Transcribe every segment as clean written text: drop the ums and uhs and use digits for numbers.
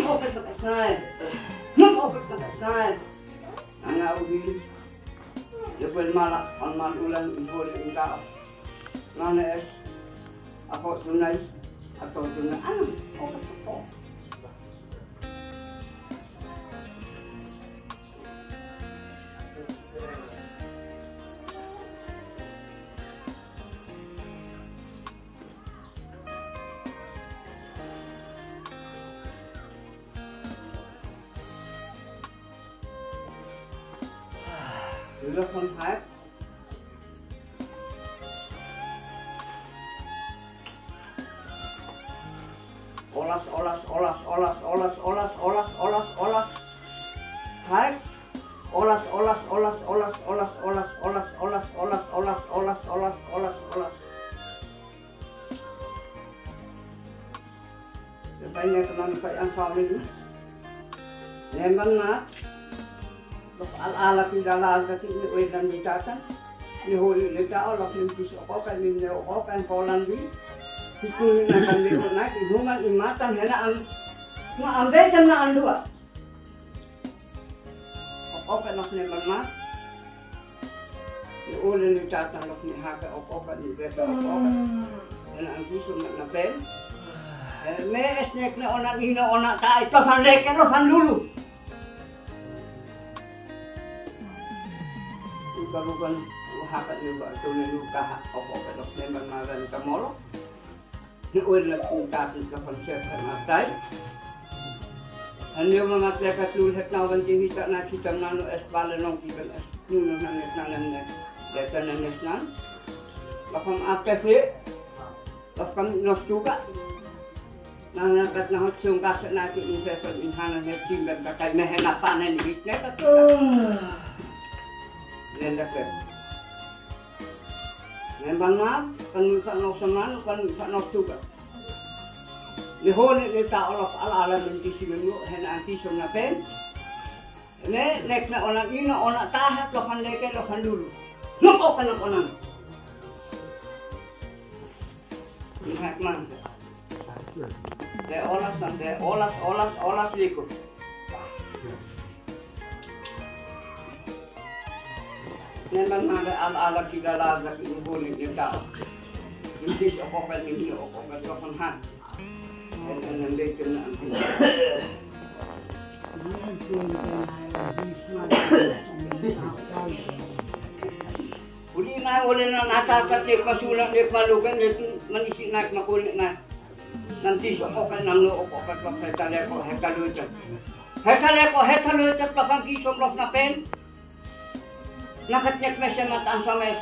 open the side. Open the side. Ana ugi. Lepas malam on ulan impor ingkau. Nana es. Apa tunai atau tunai? Open the door. Sudah kontak. Olas. Hai. Olas. Supaya teman saya yang sama ini. Memang nak. Al-ala pidala al-kati ni uedan ditatan. Ni huli lita olak limpis okokan ni okokan kolan di. Hikuhin akan diunat ibuman imatan hena ang bejan na ang dua. Okokan nak ni mana. Ni uli ditatan lak ni haka okokan ni beta okokan. Hena ang piso na pen. Me esnek na onak ino onak ta ito pandeken lo pandulu. Bukan hakat juga tulen luka apa dok memang maran kamolo ni ulah kuntat ke konsep matai anu mamakai katul hetna wan jingi tak nak kita nanu es balenong kita es nunu nanes nanen data nanes nan lapam APV lapam nos juga nana kat na hotung kaset na ki investor in hanan hetim dan kakai mehena panen bitnya tak Nendak ke. Memang kan bisa nok seman kan bisa nok juga. Lihon ni ta olaf ala menti simenu hena anti somna pen. Ne nek na ona ino ona tahat lo kan leke lo kan dulu. Nok kan ona. Lihat man. De olas likut. Memang ada ala-ala kita lazak ini boleh kita. Jadi okokan ini okokan han. Dan nanti kena nanti. Uli na oleh na natakat ni pasulang ni palukan itu manisi nak makulit na. Nanti okokan nanglo okokan kapitale ko hekalutan. Hekalutan kapang kisom lof na pen. Nakatnyak mesya mataan sa mes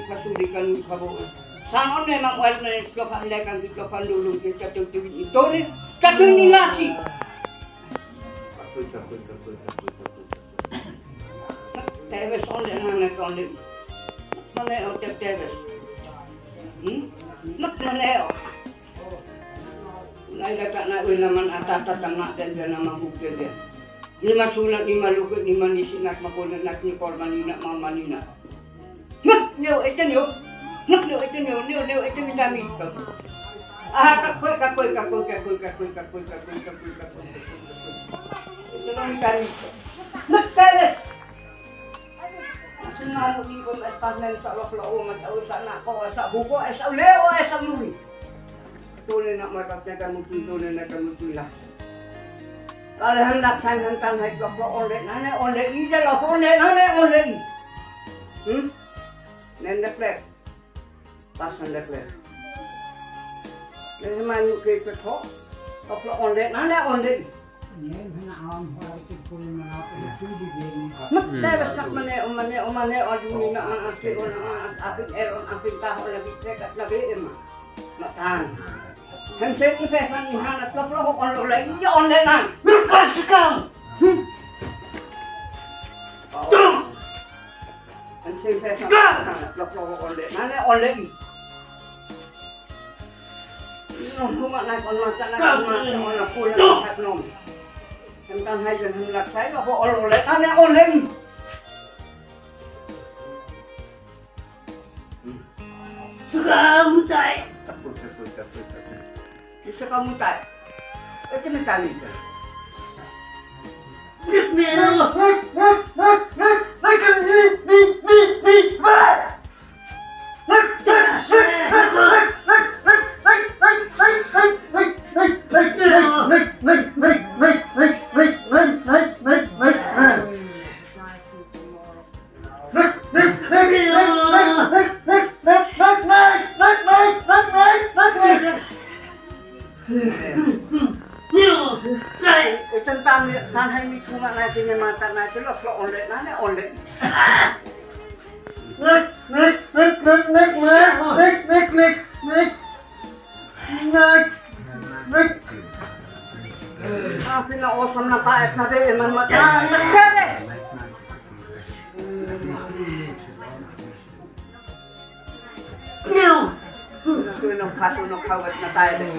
pasulikan kabuo. Saan on memang wala na klokan lekan klokan dulu kita tuwing ito rin katuing nilasi. Teves on na konde. Maneo teves. Maneo. Nailakat na naman atata tanga dan nama bukti dia. Lima sulat, lima lukut, lima nisinak, makulat nak ni korban ina, mama nina. Ngut, nyo, ito nyo. Ngut, nyo, ito nyo, ito midami ito. Kakoy. Ito lang midami ito. Ngut, teres! Sinamu ko na esparmen sa lok-loo, matausa na ako, sa buko, sa uleo, sa muli. Tuloy na makapyagan mo, tuloy na kamutula. Kalau hendak saya tentang hai blok oleh nane oleh ija lo oleh nane oleh nendek lek pas nendek lek jadi mana ke ketok blok oleh nane oleh ini hanya awam hari itu mana itu di sini mak dah umane aduni na api on api eron api tahu lebih dekat lebih emak matan kan saya ni pesan ni hana blok oleh ija oleh nang Berkasihkan. Anjing saya blok oleh, nane oleh. Rumah naik on mata on pulang tak nom. Tentang hajan hendak saya apa oleh, nane oleh. Sudah mutai. Bisa kamu tak? Itu mekanik. Tan hay mi cuma nanti mata nanti lo oleh nane oleh. Tapi na osam na taet na deh man mata. Cere. Niu. Tu no patu no kawat na taet deh.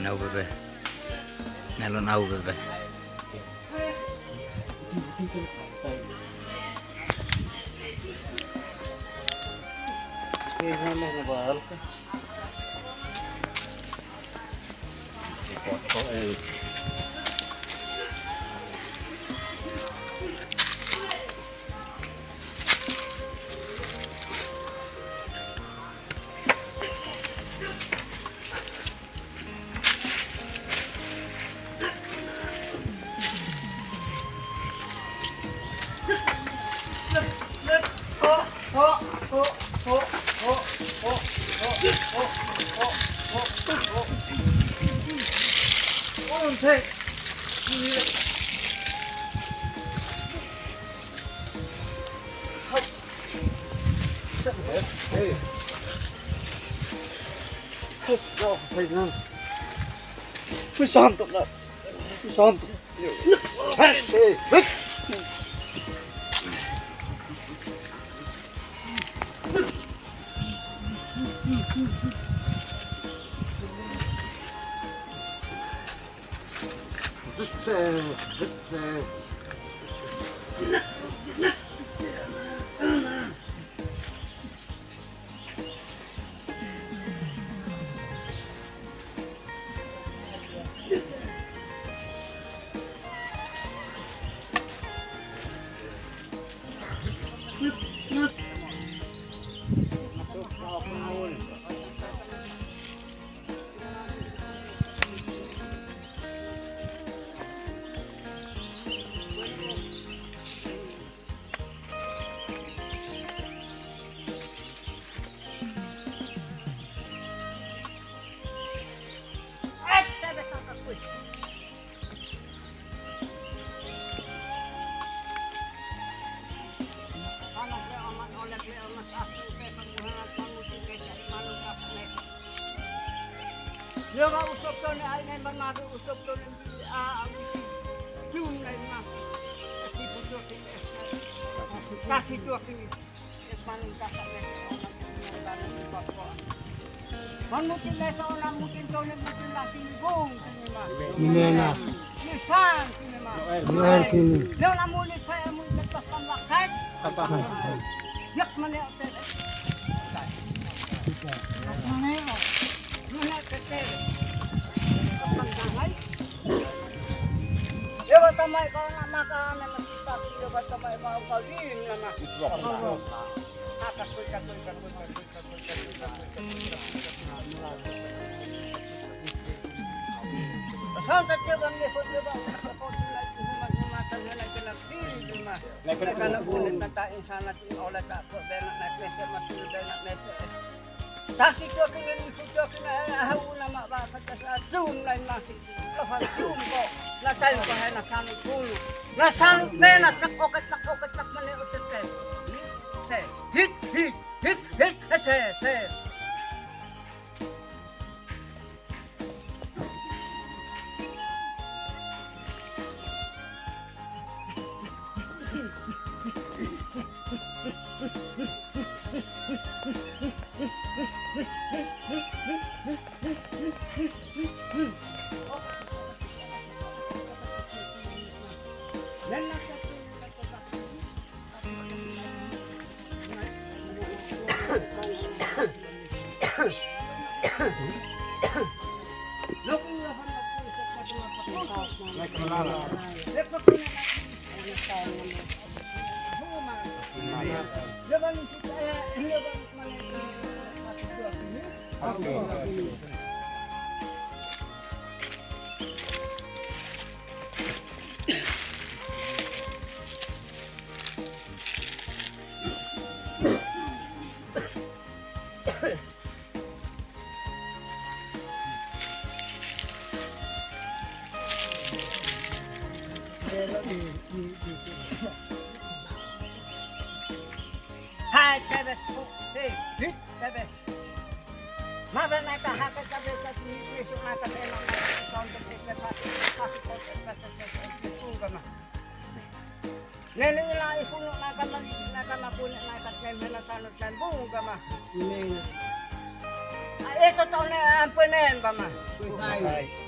Nau bebe, nelo nau bebe. Santo na. Santo. Dia nggak usap tuh nih, ini mana tuh usap tuh nih, cium nih mah, kasih bujuk ini, kasih dua kali, mana kasar nih orang yang ada di bawah. Mungkin nih seorang mungkin tuh nih mungkin nasi bung ini mah. Minenas. Nissan ini mah. Noel kini. Dia nak mulai saya mulai lepas pembakat. Apa? Yak mana hotel? Mana yo? Mana hotel? Kapan tangai? Dia kata mai kau nak makan nama kita, dia kata mai mau kau din nama. Atas kau. Sampai coba ni pun coba kau lagi rumah lagi rumah. Kalau boleh kata insan nanti oleh tak benar nak mesej masih benar mesej. Tasik tu kena ni tu kena hawu nama bapak kata zoom lain masih. Lepas zoom kau nak tahu kau nak sanu dulu. Nak sanu mana tak okat mana utek. Hit. Hai tebes, hit tebes. Mabel nak hak tebes kasi besok nak kena tahun tebes kasi itu kama. Nene la ipuno nak mapuno nak kena tanut dan bunga kama. Ini. Ito tahun ampenen kama.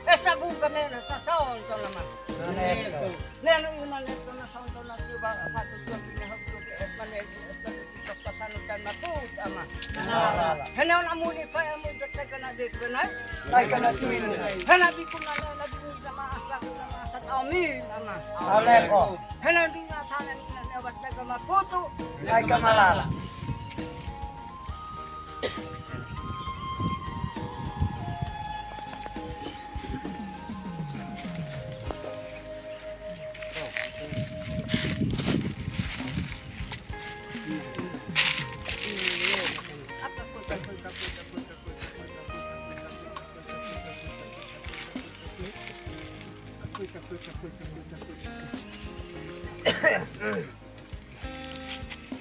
Esa bunga mena sa tahun tu lama. Nene iman itu na tahun tu na tiba patut tu pindah tu manen pasanutan matut ama. Hana na muli pa mo dito kana dito na. Tay kana tuwin. Hana bi ko na bi sa maasa ko na sa amin ama. Aleko. Hana bi na sana na wat ka maputo. Tay ka malala.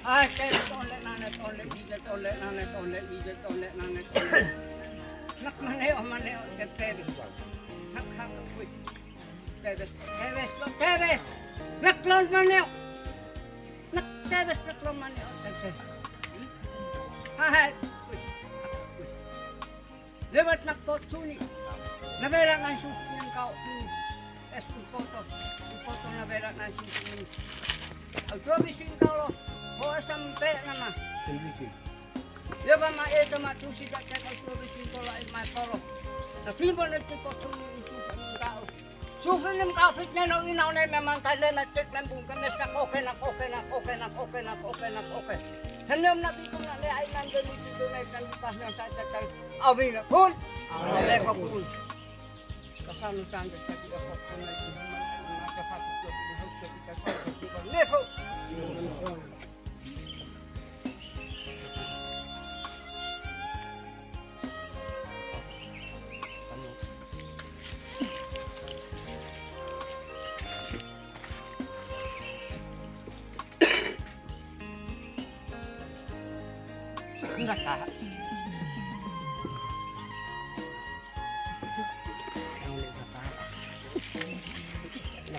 Ay, tolek nane tolek ije tolek nane tolek ije tolek nane tolek. Nak maneo kete. Nak hak kuit. Teves. Nak lon maneo. Nak teves nak lon maneo kete. Hai. Lewat nak potuni. Nabera nang susun kau. Foto nabera nang susun. Auto bisin kau lo. Oh sampai nama. Dia bama itu matu si tak cakap suruh bikin kola ilmu kola. Tapi boleh tu potong itu kau. Susun kau fitnah ni nau ni memang kalian nak cek lembung kemes nak oke. Hendak nak bikin nak le ainan jadi itu naikkan pas yang saya cakap. Amin pun. Amin pun. Kesan sangat tadi apa pun lagi. Nak dapat tu kita kita lepo. Enggak.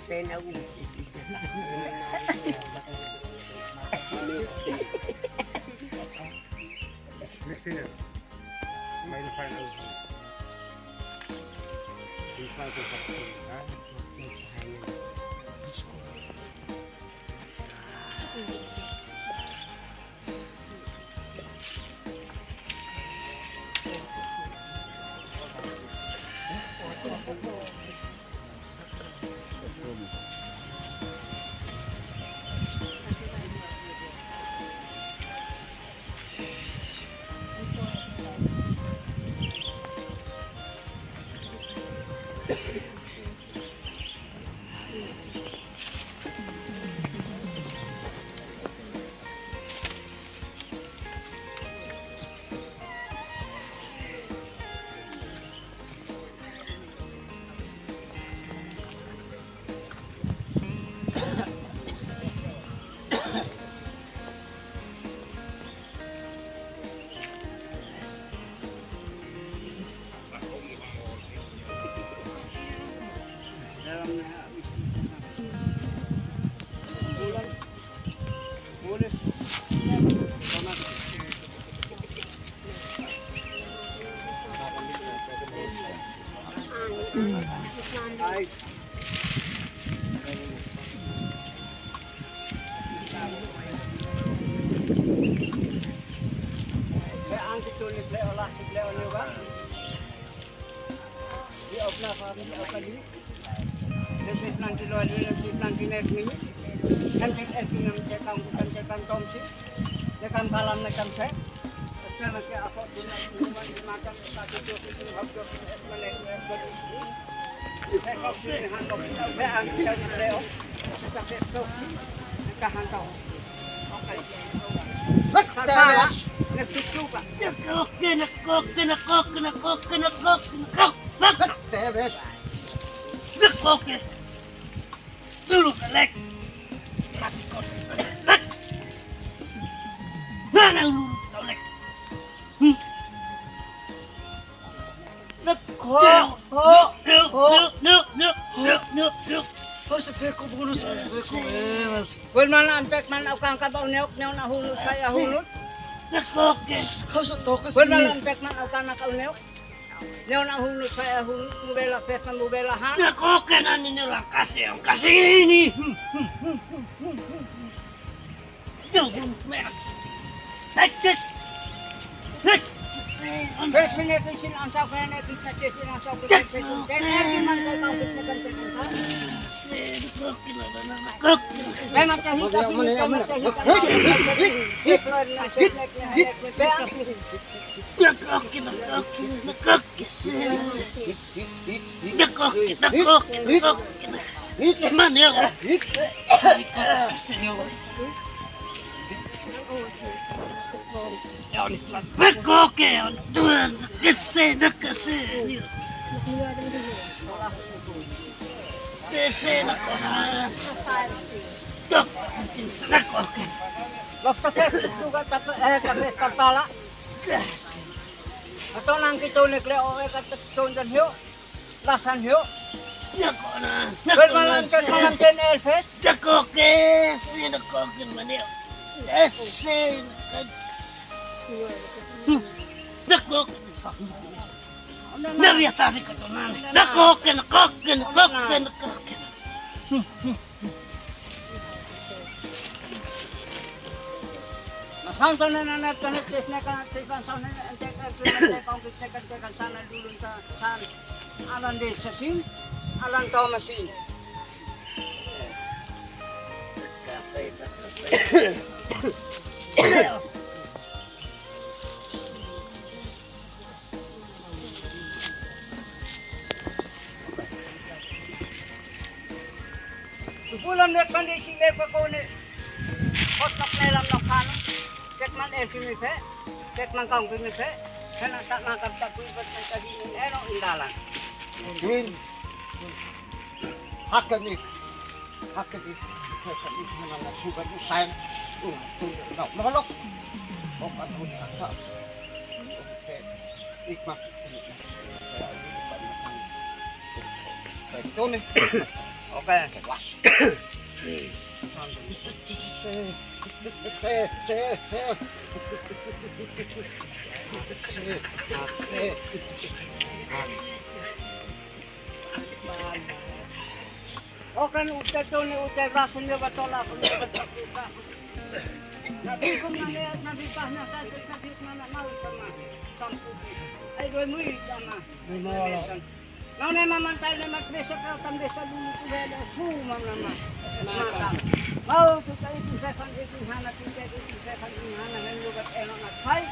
Tena dulu kelek. Mana lu kelek? Kung mana antek man ako kang kabaw neok na hulot kaya hulot. Kung mana antek man ako kang nakauneok. Neok na hulot kaya hulot. Mubela pet na mubelahan. Nakoke na ninyo lang kasi ang kasi ini. Dugun merak. Takit. Kasi nekin sinansaw kaya nekin sa sinansaw ko sa sinansaw. Kaya nekin man sa tawag sa sinansaw. Kaya matahit ka pinit ka matahit ka. Basta suka kapit kapala. Ato nang kitunik le o katundan hiyo. Lasan hiyo. Nako na. Well malang ten elfet. Nakoke. Sinakoke maniyo. Ese. Nakoke. Nabiyasabi ka to man. Nakoke. Sampai nana tanah tesnya kan tekan sana tekan sana dulu sana alan desa sing alan tau mesin. Bulan nek kondisi nek kau ni kotak nelam nakano. Cek man kimi fe, cek man kaum kimi fe, kena tak nangkap tak kuibat tadi ini eno indalan. Din, hakani, kasi mana sugar usain, no, makalok. O ano ata. Ikmat sini. Ito ni. Okay. Was. Okay, utai tu ni utai rasun dia batola pun dia betul. Nabi pun mana nabi pahna saja nabi mana mau sama sampu. Ai doi mui sama. Nau ne mamantai ne makresa ka tam desa dulu tu ada fu mama. Mau tu kai tu saya kan itu hana tu kai tu saya kan hana dan juga enak nak kai.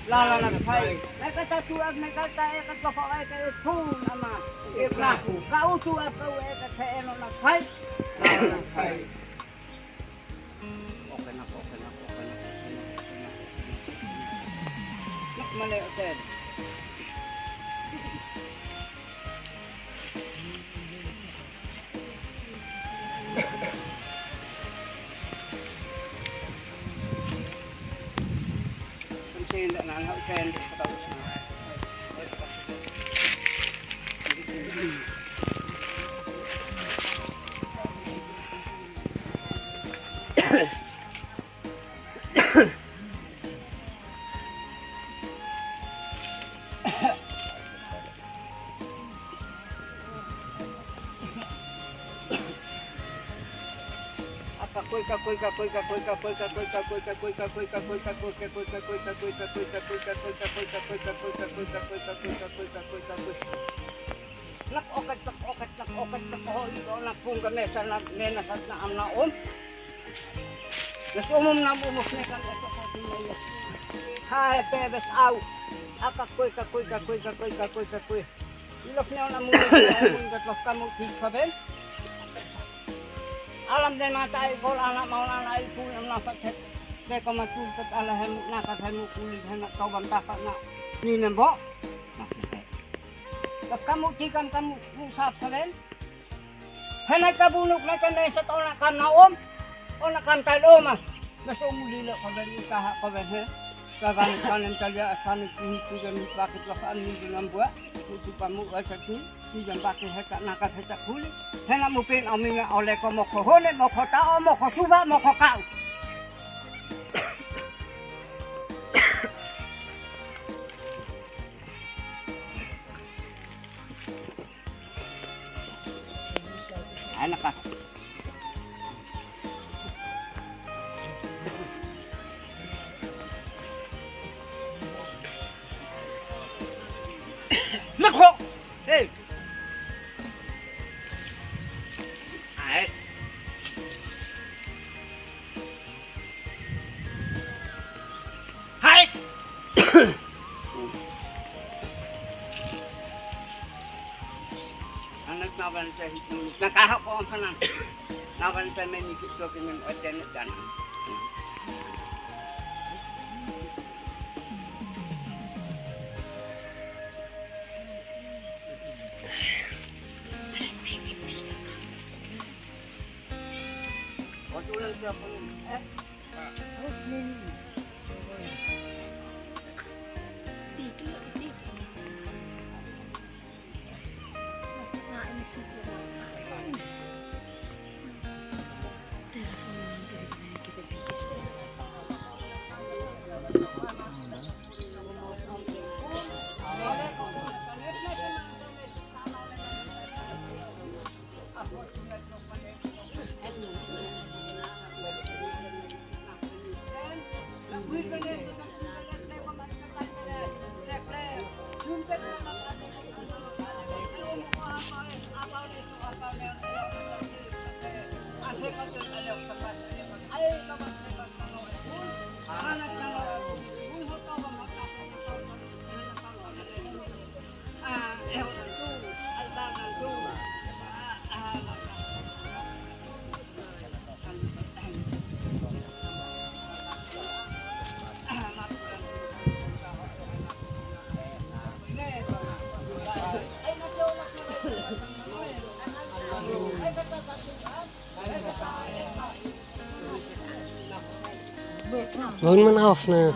Lala nak kai. Nak kata tu nak kata kat bapak ai kai fu mama. Ikhlas. Kau tu apa ai kata enak nak kai. Lala nak kai. Oke nak. Nak mana hotel? Tidak nak hotel di Setau. Nak okat nak pung kami sa nenasat na amnaon. Nas umum na bumus ne kan ito sa tinay. Hai bebes au. Kakoy. Ilok niyo na muna kung gatos kamu tiksaben. Alam din mga tayo ko anak mau na ipo ang napat kay ko matulot alahem nakataymo kulig na kawam dapat na ninambo. Kamu tikam kamu usap salen. Hanay kabunok na kanay sa taon na kanaom o nakantay omas. Naso mulilo ka ba rin kaha ka ba he? Kagan talya asanik tinitigan bakit lakaan hindi ng buwa. Ito pa mo asat ni tigan bakit heka nakasata huli. Hena mo pin aminga ole ko mo ko hole mo ko tao mo ko suba mo ko kao. Anak ka. Nako! Hey! Ay! Hai! Anak naban sa hitung. Nakahap ko ang kanan. Naban sa may nikit ko kanyang oten at kanan. Ulang siya po Huwag man off na.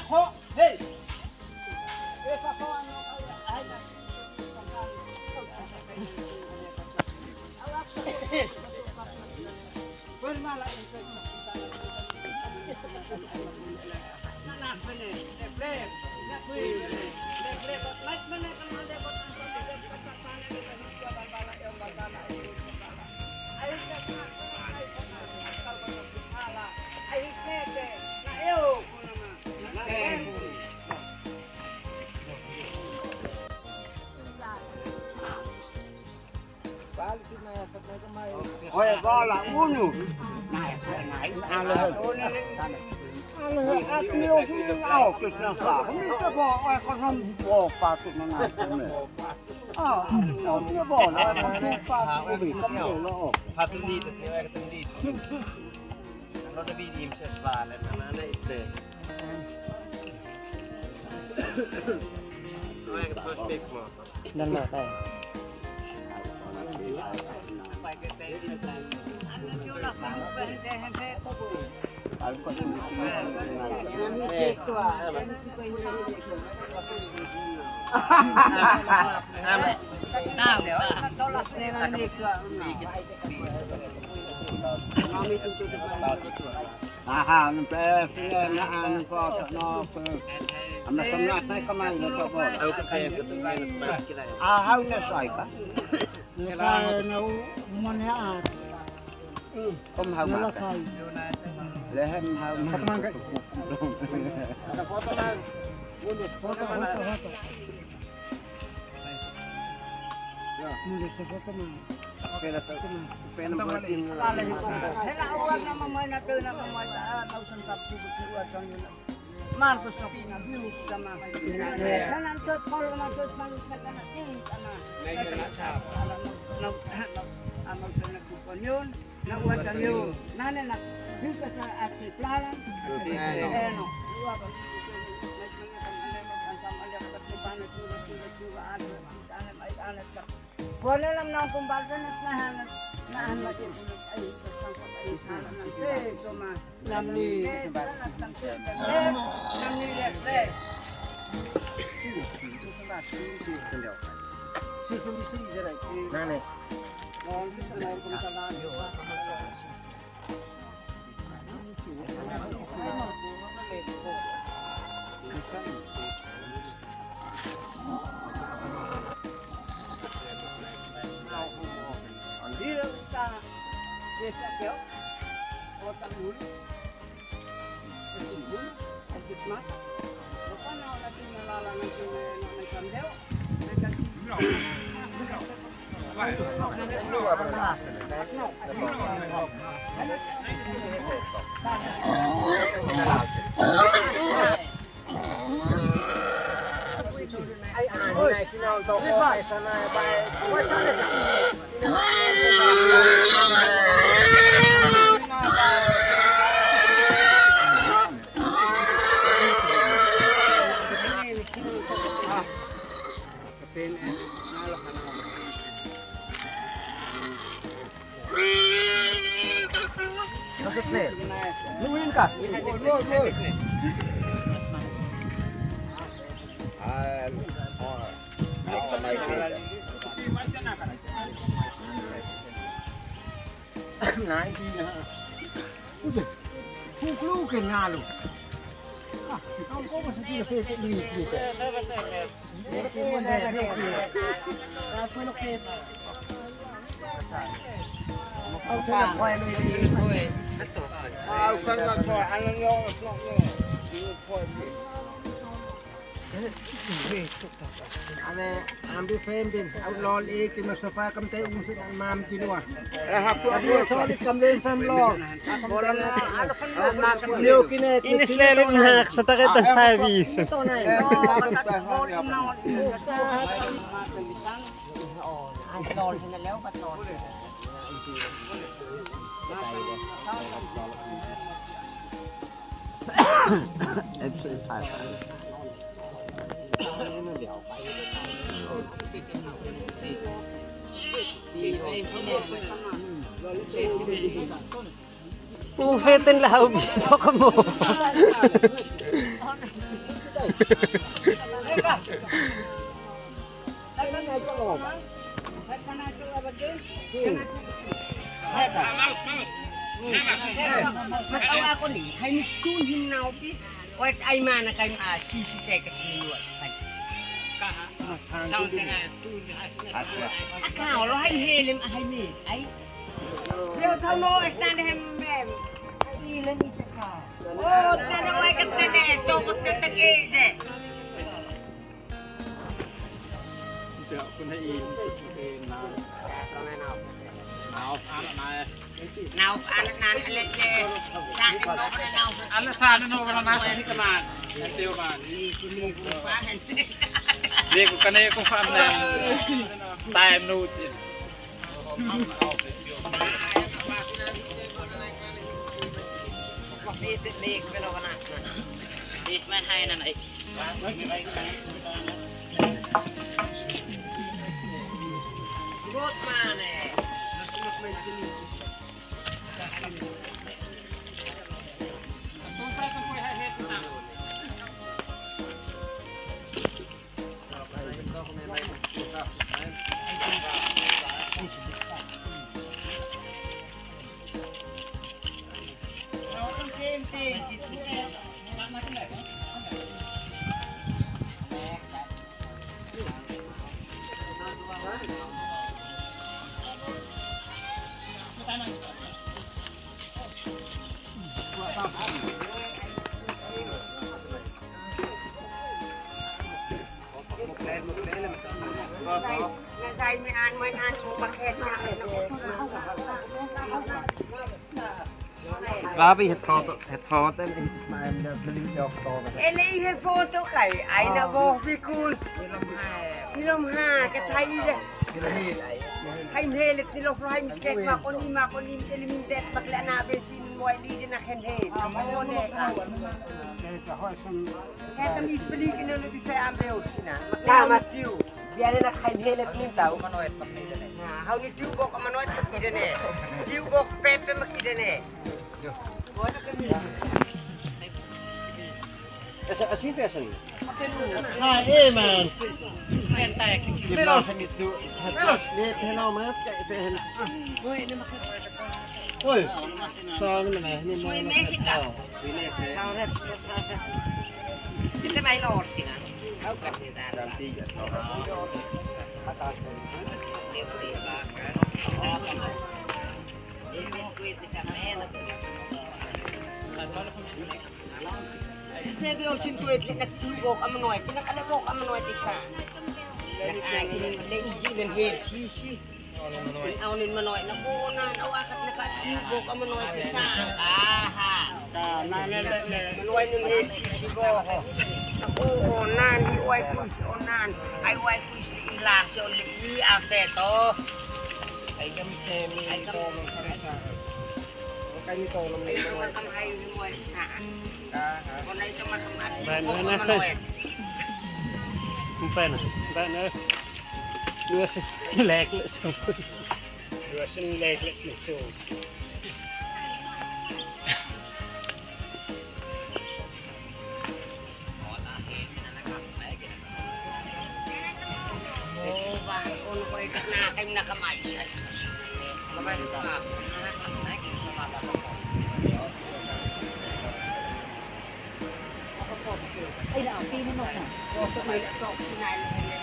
ko. Hey. Esa ko ano ay na. Well, mala ito. Nak bene, lebre, nak kui, lebre, mat mana kalau lebre kan lebre sana lebre juga bala yang bala ini. Ayo kita kalau ala, ayo kita, na eu, na Oi, bola, uno. Không hào mà để hem hào mà mang cái ada foto na mundur foto mana ya mundur foto na pera pera buatin hela awal nama main na tu nama main tahu sentap tu akan Marcos na pinabius sama kanan tot kalau na tot manusia kana ting kana amal penagkukonyon na uwatan yun nana na dito sa ating planan ano luwa ba wala lang na kung bakit nahan matin ay sana ng toma namni lete nane Luin ka? Nãy đi nữa. Không lưu cái nhà luôn. Không có một sự phê cái gì gì cả. Cái vấn đề này là phê nó phê. Ông thấy là quay lui đi thôi. Kan là quay anh nó quay đi. Ane ambil fan din, outlaw ik Mustafa kam tay usik ang mam kinua. Abi sorry kam din fan law. Bola na Leo kine Inislelo na sa takit sa service. Ang tol na leo pa tol. Ufitin lahat dito ka mo. Matawa ako ni, hay miskun hinaw pi. Wait ay mana kayo sisi teka sinuwa. Sound nga tu. Akaw lo hay helim hay ni. Ay. Yo tamo stand him mem. Ilan isa ka. Oh, tana way ka tane, tokot na tagilde. Dạ, con thấy in nào Nào anak nan lek le. Sa ni no nào. anak sana no kalau nasa di kaman tiêu man Ni pa han. dia ko kanay ko fan na time no Kapit lek pero kana. Sit man hay nan ay. Good man eh. Nasay mi an mo maket na. Gabi het foto en het maar de belief ook toch. Ele he foto kai ai na bo bikul. Ilom ha ka thai de. Hai mele tilo fry misket ma koni eliminate bakla na be sin mo ili na khen he. Mo ne ka. Kaya mis beli kena lebih saya ambil sini. Nah, masih. Biar nak kain helat ni tahu manoet makida ni. Nah, hau ni tiu bok manoet makida ni. Tiu bok pepe makida ni. Assim foi assim. hai eh man men tay kita langsung itu lihat hello mas kayak oi soal mana ni mau Kita main lor sini. Kau kan kita. Saya biar cinta itu nak tunggu kamu noy, kita kada bok kamu noy kita. Ini le izin dan hel sisi. Awalin manoy na kuna, awakat na kasibo kamu noy kita. Aha. Manoy ng hel sisi ko. Ako onan, iway kuis onan. Ay way kuis ilasyo li apeto. Ay kami ay kami Kayo to lang ay kamay mo sa. Kung ito makamat. không phải nữa đưa lẹt lại xong đưa xin lẹt lại xin xuống Kung ko'y kanakay na kamay siya. Kamay ka. Ay, daw, pili mo na. Oso may laptop, sinalo ka na.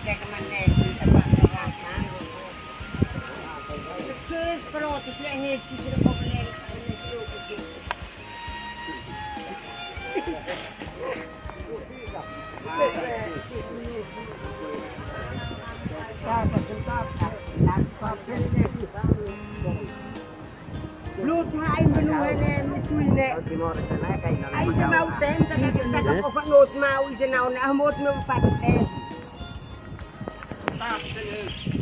Kaya ka man sa pagkakas na. Sus, pero ito sila hesi, sila po ka na. Blut ay menuhan na mituy na. Ay sa mauten sa nagkakita ko pa note mau isa na amot mo patte.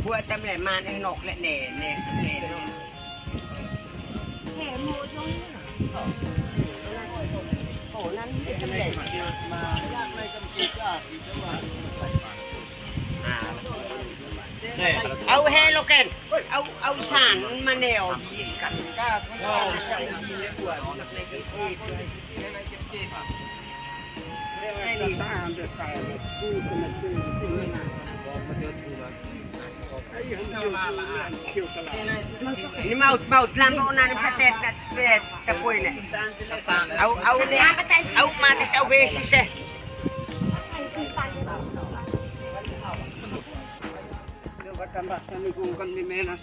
Buat tamle man ay nok le ne. Mo jong na. Oh, nan tamle. Au hello ken. Au san maneo diskan. Ini mau lampu nanti bisa tet kapui nih. Au mati au besi sih. Coba tambah sanigungkan di mana.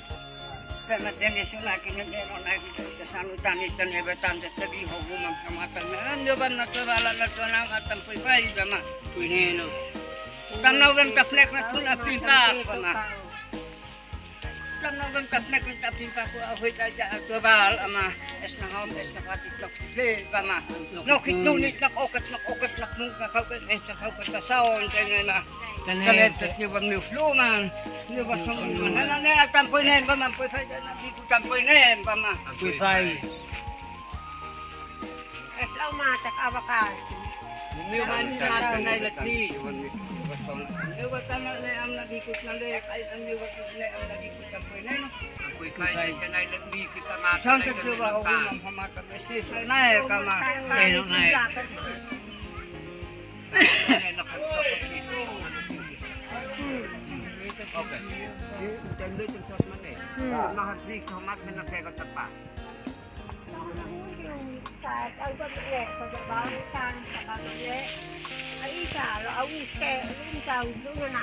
Karena jenis lagi ngedero naik ke sanutan itu nebetan tetapi hukum kamatan. Anda natural natural atam pui bama. Ini no. Tanau dan kaflek natural pinta bama. Tanau dan kaflek natural pinta ku ahoy aja natural ama esnahom esnahati tok bama. No kituni nak okat muka kau kau kasaon kena. Kalian setiap mufluman, ni basong mana ni atam poinen bama poisai na di ku tampoinen bama poisai. Eslau mata abakar. Ni man mata nai lati. Ni batan ni am na di ku nande kai am ni batan ni am na di ku tampoinen. Poisai nai lati kita mata. Sang setiap orang pamata mesti nai kama. Nai. Okay. Tendo itu sos mana? Mahal sih komat menakay ko tapa. Sa au ko le ko sa bawo san sa kabile. Ai sa lo au ke rin sa ulo na.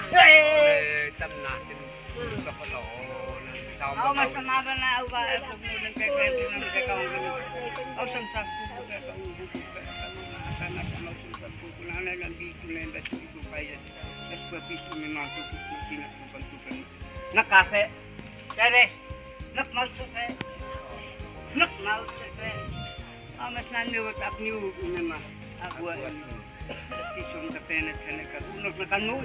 Tamna tin sa palo. Au mas sama na au ba ko mo kay kay kaong. Au sam sa ko ka kana kana ko na lang di ko len ba ko kaya. Seperti itu memang tidak membantukan. Nak kafe, jadi nak masuk ke, nak masuk ke. Amas nanti buat new memang aku isom terpenet senekat. Unuk nak nu,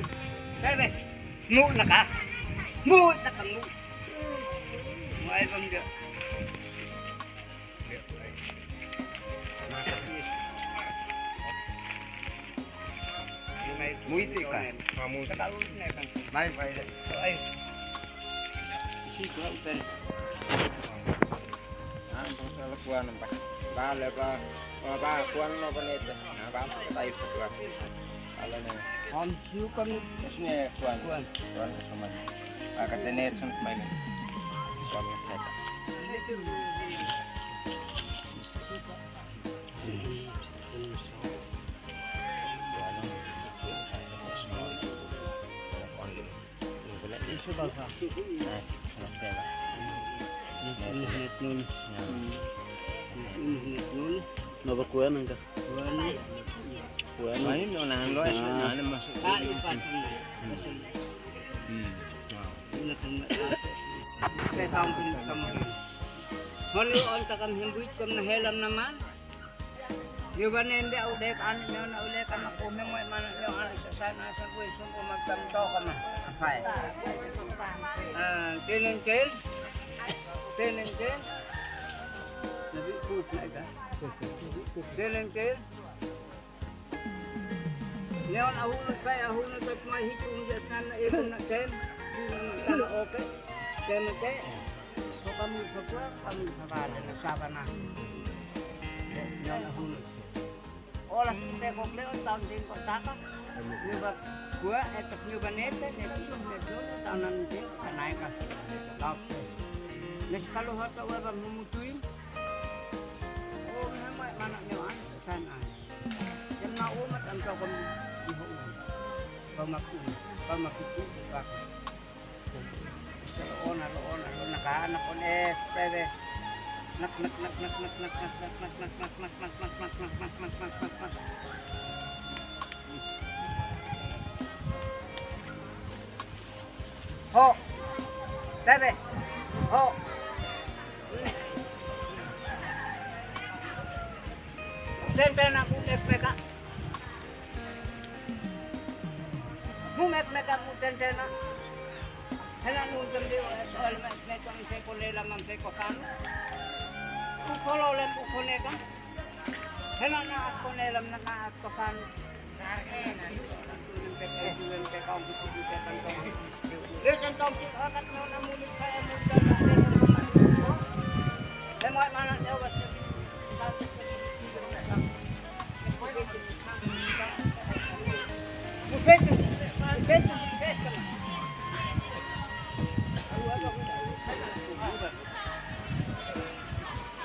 jadi nu nak nu. Mai bang dia. Muiti kan? Kamu tahu ni kan? Mai pai. Ai. Si kau usan. Ang salah kuan nampak. Ba kuan no panet. Ba tayo sa kuan. Ala na. Ham siu kan Isne kuan sama. Katenet sun main. Kami kata. Isu bangsa. Nun. Nabakuan ang ka. Kuan main no nang lo na masuk. Saya tahu pun kamu. Halo on takam himbuit kam na helam naman. Yuban hindi ulit ano na ulit ka makuha mo man yung sana sa question ko magtanto ka na. Okay. Tinengkel. Nabi ko na ida. Tinengkel. Leon ahunod at mahitung diyan na ibon na ken. Okay. Tinengkel. So kami sa para na. Leon ahunod. Olah kita komplain tahun din kotaka. Nyoba gua etok nyoba nete itu tahunan din naik ka. Oke. Nes kalau hata wa bang mumutuin. Oh memang mana nyoan sana. Yang na umat ang kom iho. Pamakitu bak. Ona nakaanak on pwede. Nak. Ho, bebe, ho. Tenten aku TPK. Mumet aku tenten. Hela nuntum dia soal macam saya boleh lamam saya kokan. Kalau lem ukone kan, hela na aku nelam na aku kan. Dia contoh akat no namun saya muda na. Lemot mana dia wasnya.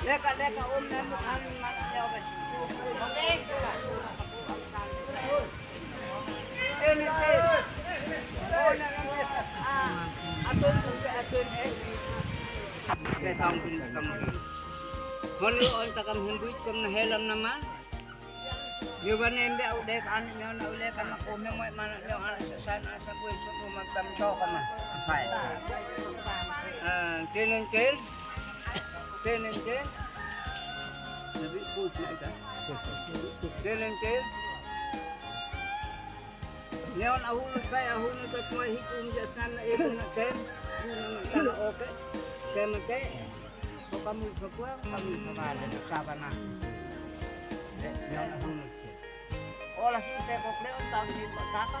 Leka na mukhan matyawas. Hon takam himbuit kam na helam naman. Yuban nembe udah kan na ule kan ako mo man yo ana sa sana sa buhay mo magtamso ka man. Apay. Tinenkel. Nabi po na ita. Tinenkel. Neon ahulog ka tuwa hitum diyan sana ito na tem. Yun ang okay. Kaya kay so kamu sa kuwa kami sa sabana. Neon ahulog. Olas kita ko pleo tang di pataka.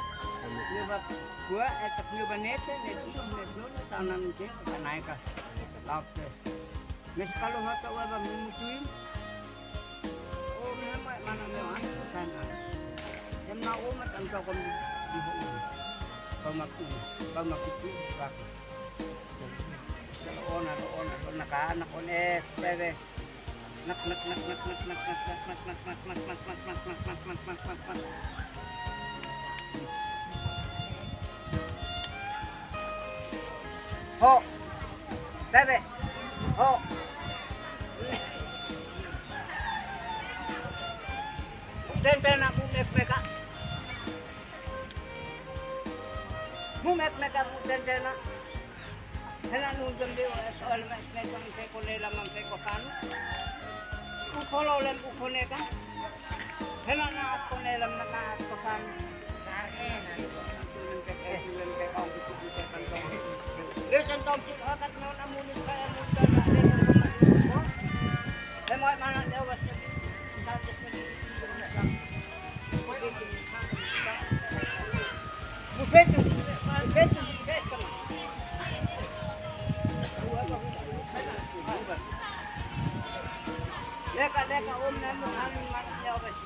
Nyoba gua etak nyoba nete tanan ke naik ka. Lapte. Mes kalau hata waba mumutuin. Oh memang mana memang sana. Yang mau umat engkau kon ibu. Pamakuti bak. Ona anak on bebe. Nak. Ho. Bebe. Ho. Den aku meka. Mumek den. Hela nunggu dia soal meka ko lela man ko kan. Ukololen ukoneka. Hela na ako nelam na ko kan. Lesan tong akat non amunin kaya mo dala. Lemoy mana dewas ni. Buketu. Leka na mukhan matyawas.